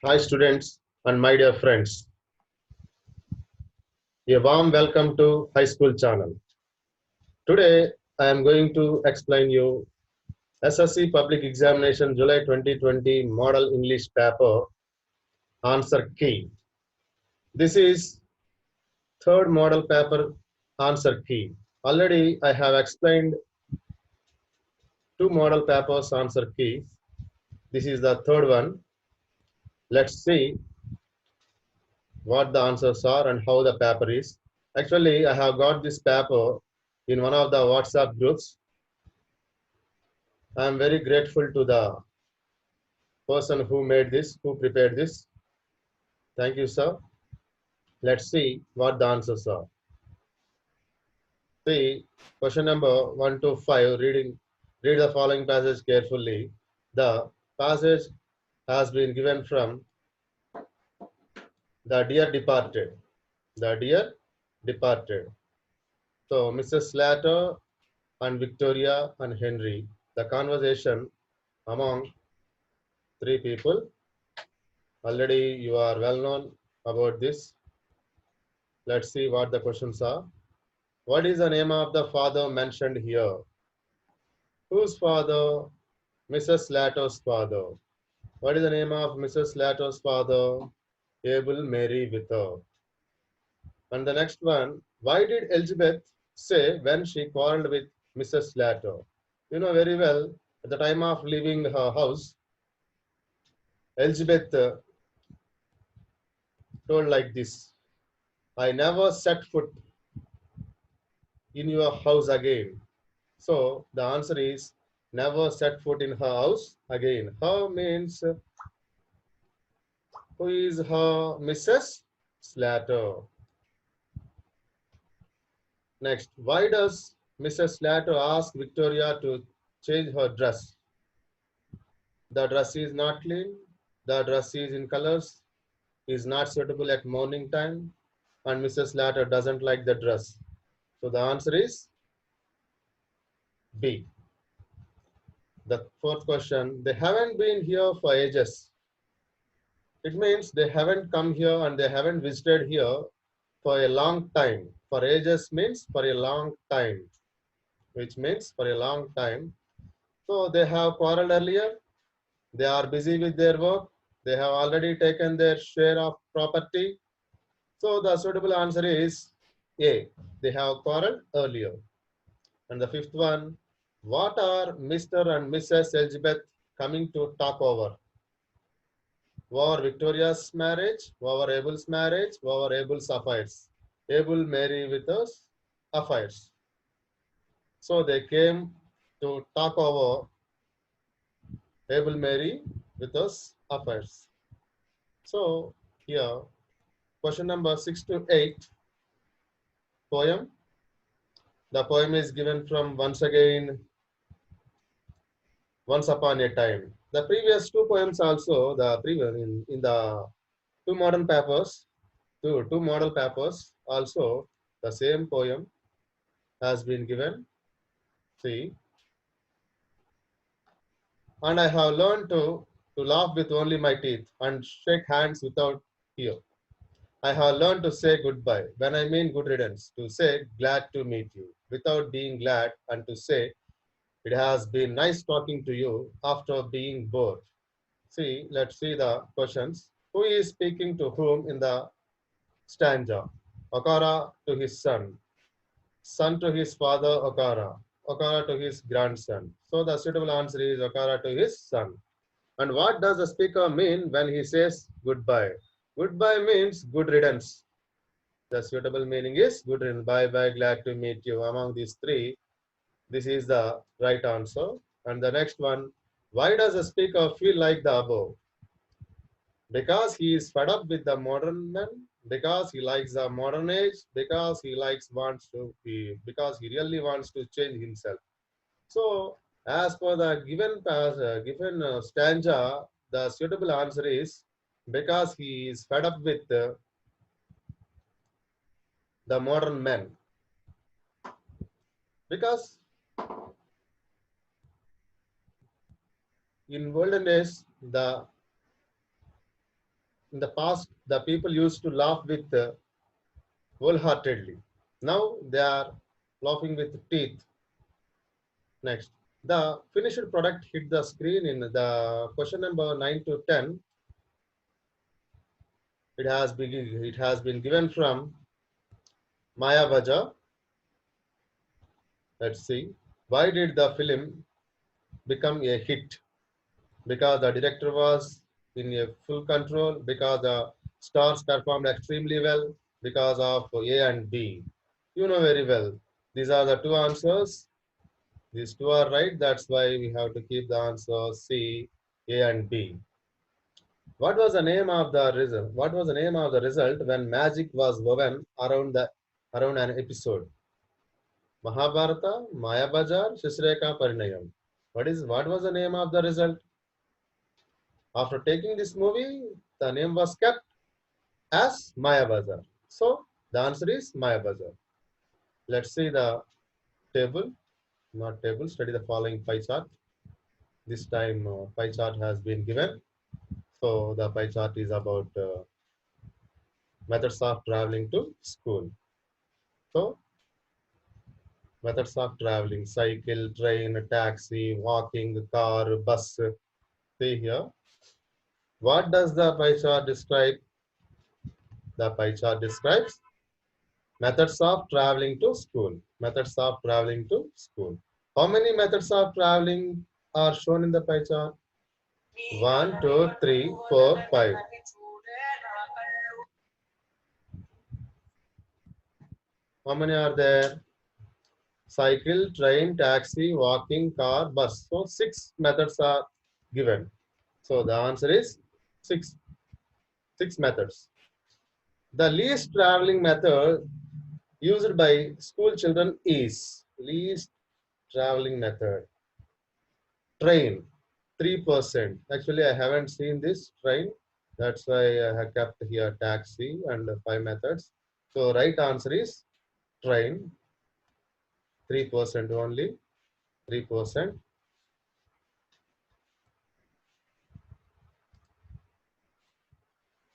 Hi students and my dear friends. A warm welcome to High School channel. Today I am going to explain you SSC Public Examination July 2020 Model English Paper Answer Key. This is third model paper answer key. Already I have explained two model papers answer keys. This is the third one. Let's see what the answers are and how the paper is. Actually, I have got this paper in one of the WhatsApp groups. I am very grateful to the person who made this, who prepared this. Thank you, sir. Let's see what the answers are. See, question number 1 to 5, read the following passage carefully. The passage has been given from The Dear Departed. The Dear Departed. So, Mrs. Slater and Victoria and Henry, the conversation among three people. Already you are well known about this. Let's see what the questions are. What is the name of the father mentioned here? Whose father? Mrs. Slato's father. What is the name of Mrs. Slato's father? Abel Mary with her. And the next one, why did Elizabeth say when she quarreled with Mrs. Slater? You know very well, at the time of leaving her house, Elizabeth told like this, I never set foot in your house again. So the answer is never set foot in her house again. Her means who is her Mrs. Slater. Next, why does Mrs. Slater ask Victoria to change her dress? The dress is not clean, the dress is in colors, is not suitable at morning time, and Mrs. Slater doesn't like the dress. So the answer is B. The fourth question, they haven't been here for ages. It means they haven't come here and they haven't visited here for a long time. For ages means for a long time, which means for a long time. So they have quarreled earlier. They are busy with their work. They have already taken their share of property. So the suitable answer is A. They have quarreled earlier. And the fifth one, what are Mr. and Mrs. Elizabeth coming to talk over? Over Victoria's marriage, over Abel's marriage, over Abel's affairs. Abel marry with us affairs. So they came to talk over Abel marry with us affairs. So here, question number 6 to 8, poem. The poem is given from once again, Once Upon a Time. The previous two poems also, the previous in the two modern papers, two model papers also, the same poem has been given. See, and I have learned to laugh with only my teeth and shake hands without fear. I have learned to say goodbye when I mean good riddance, to say glad to meet you without being glad, and to say it has been nice talking to you after being bored. See, let's see the questions. Who is speaking to whom in the stanza? Okara to his son to his father Okara to his grandson. So the suitable answer is Okara to his son. And what does the speaker mean when he says goodbye? Goodbye means good riddance. The suitable meaning is good riddance. Bye bye, glad to meet you. Among these three, this is the right answer. And the next one, why does the speaker feel like the above? Because he is fed up with the modern men, because he likes the modern age, because because he really wants to change himself. So, as per the given stanza, the suitable answer is because he is fed up with the modern men. Because in olden days, the In the past, the people used to laugh with wholeheartedly. Now they are laughing with teeth. Next, the finished product hit the screen in the question number 9 to 10. It has been given from Maya Baja. Let's see. Why did the film become a hit? Because the director was in a full control, because the stars performed extremely well, because of A and B. You know very well. These are the two answers. These two are right. That's why we have to keep the answer C, A and B. What was the name of the result? What was the name of the result when magic was woven around an episode? Mahabharata, Maya Bajar, Shishreka Parinayam. What was the name of the result? After taking this movie, the name was kept as Maya Bazaar. So the answer is Maya Bazaar. Let's see the table, not table, study the following pie chart. This time pie chart has been given. So the pie chart is about methods of traveling to school. So methods of traveling, cycle, train, taxi, walking, car, bus. See here. What does the pie chart describe? The pie chart describes methods of traveling to school. Methods of traveling to school. How many methods of traveling are shown in the pie chart? One, two, three, four, five. How many are there? Cycle, train, taxi, walking, car, bus. So six methods are given. So the answer is six. Six methods. The least traveling method used by school children is least traveling method. Train, 3%. Actually, I haven't seen this train. That's why I have kept here taxi and five methods. So right answer is train, 3% only, 3%.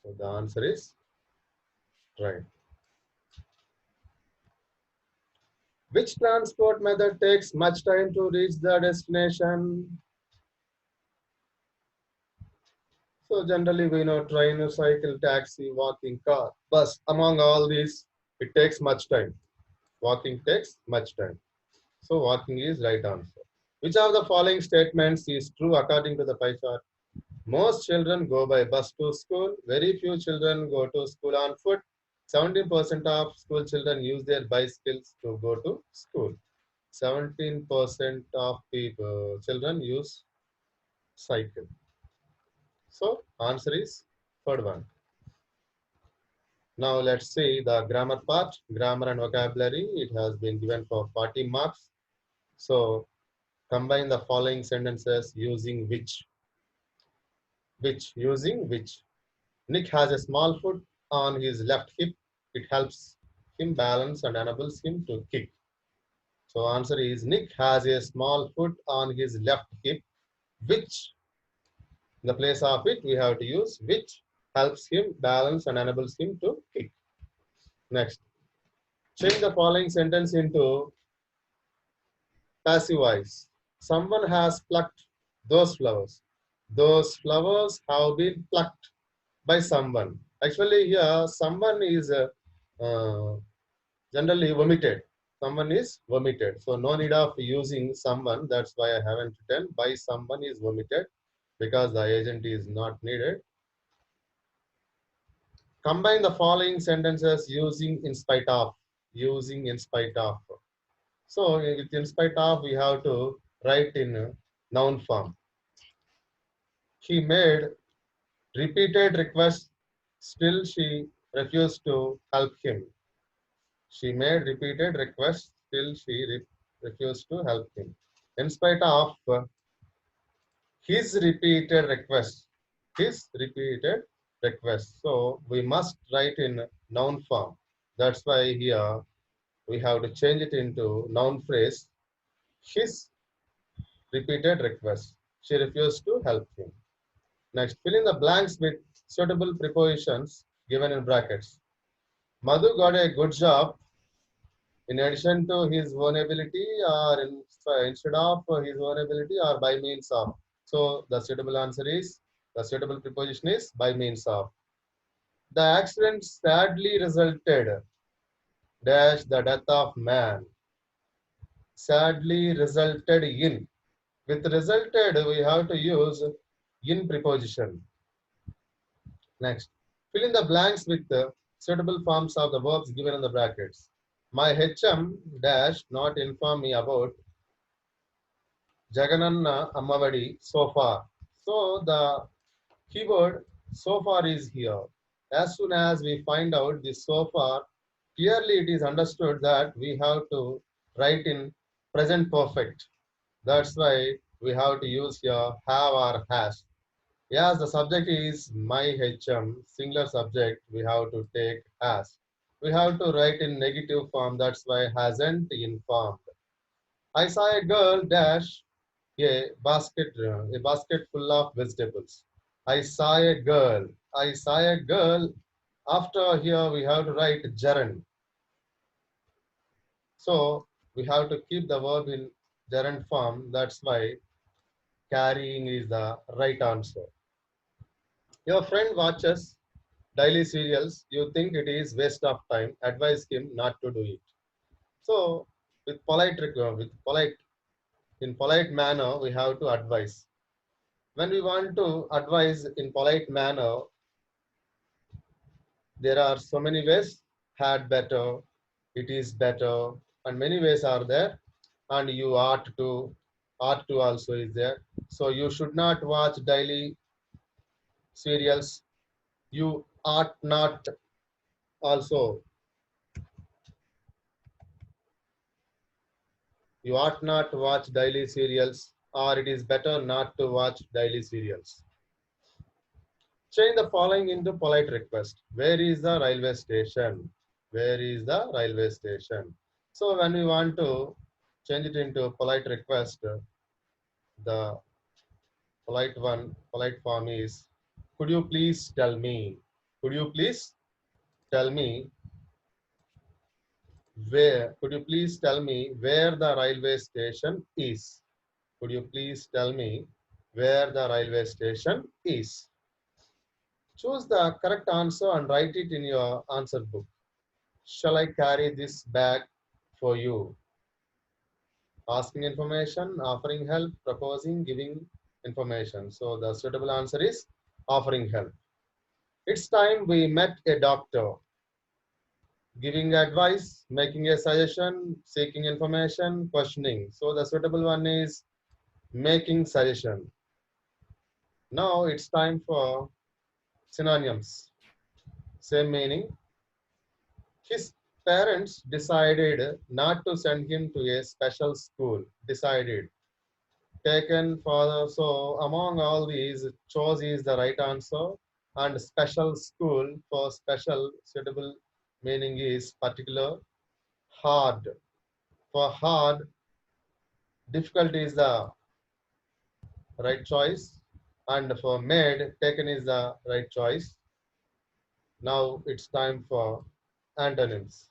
So the answer is train. Which transport method takes much time to reach the destination? So generally we know train, cycle, taxi, walking, car, bus. Among all these, it takes much time. Walking takes much time. So walking is right answer. Which of the following statements is true according to the pie chart? Most children go by bus to school. Very few children go to school on foot. 17% of school children use their bicycles to go to school. 17% of children use cycle. So answer is third one. Now let's see the grammar part. Grammar and vocabulary. It has been given for 40 marks. So combine the following sentences using which. Which, using which. Nick has a small foot on his left hip. It helps him balance and enables him to kick. So answer is Nick has a small foot on his left hip, which in the place of it we have to use which helps him balance and enables him to kick. Next, change the following sentence into passive voice. Someone has plucked those flowers. Those flowers have been plucked by someone. Actually, here someone is generally vomited. Someone is vomited. So no need of using someone. That's why I haven't written by someone is vomited because the agent is not needed. Combine the following sentences using in spite of. Using in spite of. So with in spite of, we have to write in noun form. He made repeated requests, still she refused to help him. She made repeated requests, still she refused to help him. In spite of his repeated requests, his repeated requests. So we must write in noun form. That's why here we have to change it into noun phrase. His repeated request. She refused to help him. Next, fill in the blanks with Suitable prepositions given in brackets. Madhu got a good job in addition to his own ability or instead of his own ability or by means of. So the suitable answer is, the suitable preposition is by means of. The accident sadly resulted dash the death of man. Sadly resulted in. With resulted, we have to use in preposition. Next, fill in the blanks with the suitable forms of the verbs given in the brackets. My HM dash not inform me about Jagananna Ammavadi so far. So the keyword so far is here. As soon as we find out this so far, clearly it is understood that we have to write in present perfect. That's why we have to use here have or has. Yes, the subject is my HM, singular subject, we have to take has. We have to write in negative form, that's why hasn't informed. I saw a girl dash a basket full of vegetables. I saw a girl. I saw a girl. After here we have to write gerund. So we have to keep the verb in gerund form. That's why carrying is the right answer. Your friend watches daily serials. You think it is waste of time. Advise him not to do it. So with polite in polite manner we have to advise. When we want to advise in polite manner, there are so many ways. Had better, it is better, and many ways are there. And you ought to also is there. So you should not watch daily serials. You ought not also. You ought not watch daily serials, or it is better not to watch daily serials. Change the following into polite request. Where is the railway station? Where is the railway station? So when we want to change it into polite request, the polite form is, could you please tell me? Could you please tell me could you please tell me where the railway station is? Could you please tell me where the railway station is? Choose the correct answer and write it in your answer book. Shall I carry this bag for you? Asking information, offering help, proposing, giving information. So the suitable answer is offering help. It's time we met a doctor. Giving advice, making a suggestion, seeking information, questioning. So the suitable one is making suggestion. Now it's time for synonyms. Same meaning. His parents decided not to send him to a special school. Decided. Taken for so among all these, chose is the right answer, and special school for special suitable meaning is particular. Hard for hard, difficult is the right choice, and for made, taken is the right choice. Now it's time for antonyms.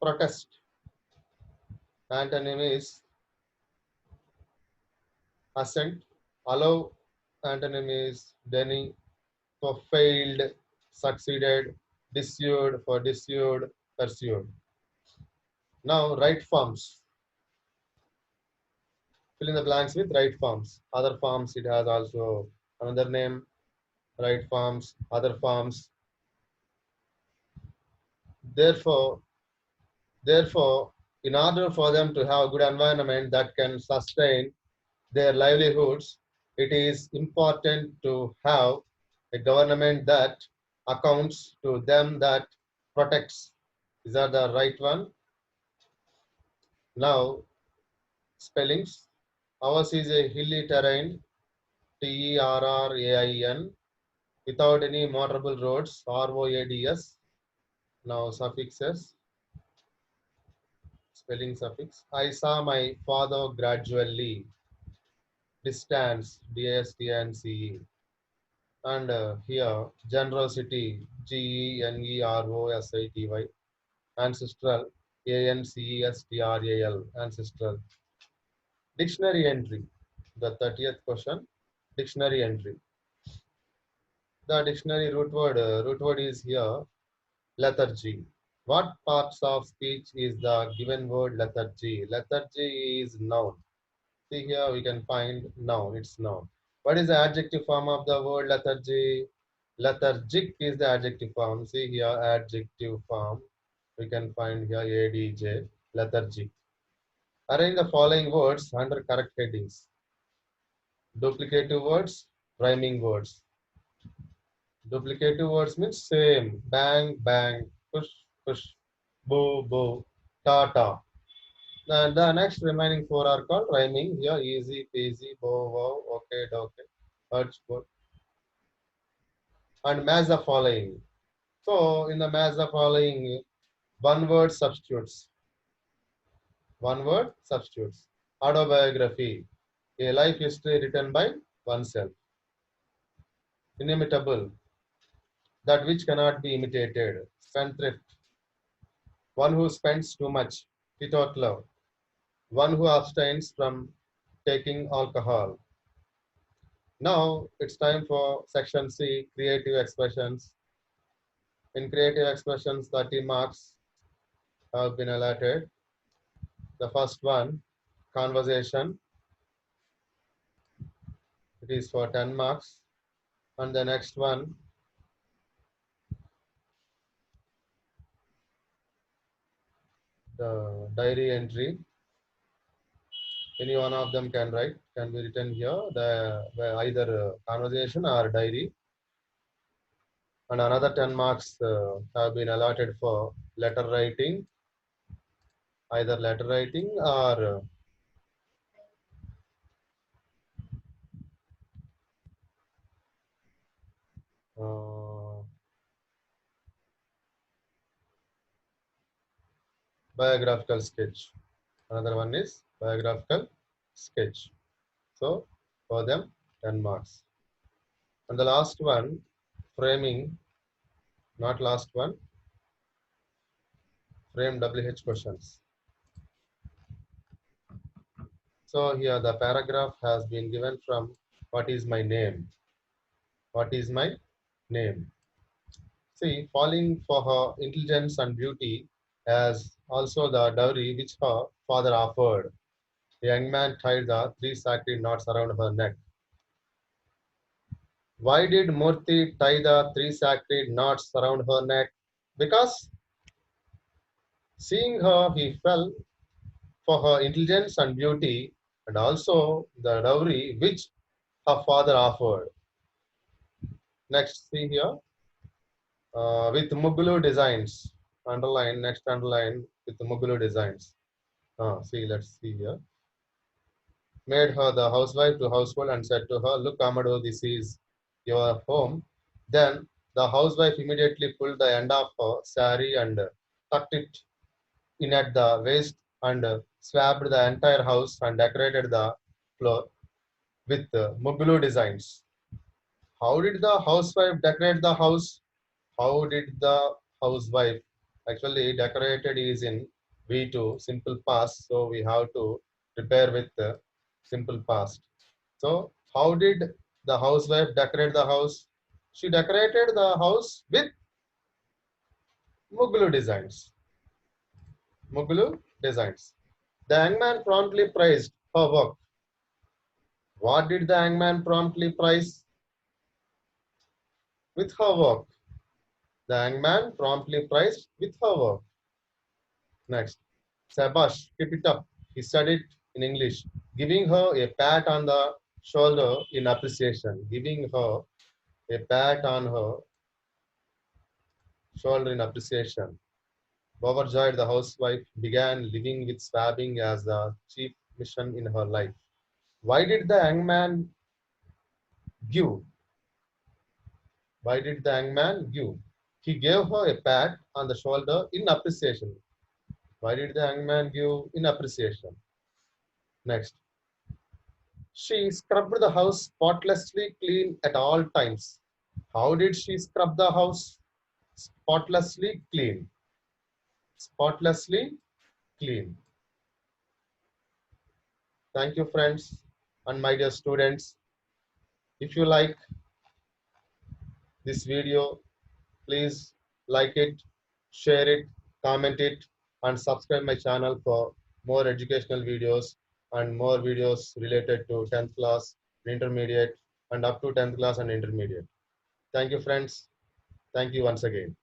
Protest. Antonym is assent. Allow. Antonym is deny. For failed, succeeded, dissued for dissued, pursued. Now right forms. Fill in the blanks with right forms. Other forms, it has also another name. Right forms, other forms. Therefore, therefore, in order for them to have a good environment that can sustain their livelihoods, it is important to have a government that accounts to them, that protects. Is that the right one? Now, spellings. Ours is a hilly terrain, Terrain, without any motorable roads, Roads. Now, suffixes, spelling suffix. I saw my father gradually. distance, DSTNCE. And here, generosity, GENEROSITY, ancestral, ANCESTRAL, ancestral. Dictionary entry, the 30th question, dictionary entry. The dictionary root word is here, lethargy. What parts of speech is the given word lethargy? Lethargy is noun. See here we can find noun, it's noun. What is the adjective form of the word lethargy? Lethargic is the adjective form. See here adjective form. We can find here ADJ, lethargic. Arrange the following words under correct headings. Duplicative words, rhyming words. Duplicative words means same. Bang, bang, push, push, boo, boo, ta, ta. The next remaining four are called rhyming. Here, easy, peasy, bow, wow, okay, okay, hurts, good. And match the following. So, in the match the following, one word substitutes. One word substitutes. Autobiography, a life history written by oneself. Inimitable, that which cannot be imitated. Spendthrift, one who spends too much. Without love, one who abstains from taking alcohol. Now it's time for section C, creative expressions. In creative expressions, 30 marks have been allotted. The first one, conversation, it is for 10 marks. And the next one, the diary entry. Any one of them can be written here, either conversation or diary. And another 10 marks have been allotted for letter writing, either letter writing or uh, biographical sketch. Another one is biographical sketch. So for them, 10 marks. And the last one, framing, not last one, frame WH questions. So here the paragraph has been given from what is my name? What is my name? See, falling for her intelligence and beauty as also the dowry which her father offered. The young man tied the three sacred knots around her neck. Why did Murthy tie the three sacred knots around her neck? Because seeing her, he fell for her intelligence and beauty, and also the dowry which her father offered. Next, see here, with Mughal designs. Underline, next underline with the Mughal designs. See, let's see here. Made her the housewife to household and said to her, look, Amado, this is your home. Then the housewife immediately pulled the end of her sari and tucked it in at the waist and swabbed the entire house and decorated the floor with Mughal designs. How did the housewife decorate the house? How did the housewife actually decorated is in V2 simple past, so we have to prepare with simple past. So how did the housewife decorate the house? She decorated the house with Mughal designs. Mughal designs. The young man promptly praised her work. What did the young man promptly praise? With her work. The young man promptly praised with her work. Next. Sabash, keep it up. He said it in English, giving her a pat on the shoulder in appreciation. Giving her a pat on her shoulder in appreciation. Overjoyed, the housewife began living with swabbing as the chief mission in her life. Why did the young man give? Why did the young man give? He gave her a pat on the shoulder in appreciation. Why did the young man give in appreciation? Next. She scrubbed the house spotlessly clean at all times. How did she scrub the house spotlessly clean? Spotlessly clean. Thank you, friends and my dear students. If you like this video, please like it, share it, comment it, and subscribe my channel for more educational videos and more videos related to 10th class, intermediate, and up to 10th class and intermediate. Thank you, friends. Thank you once again.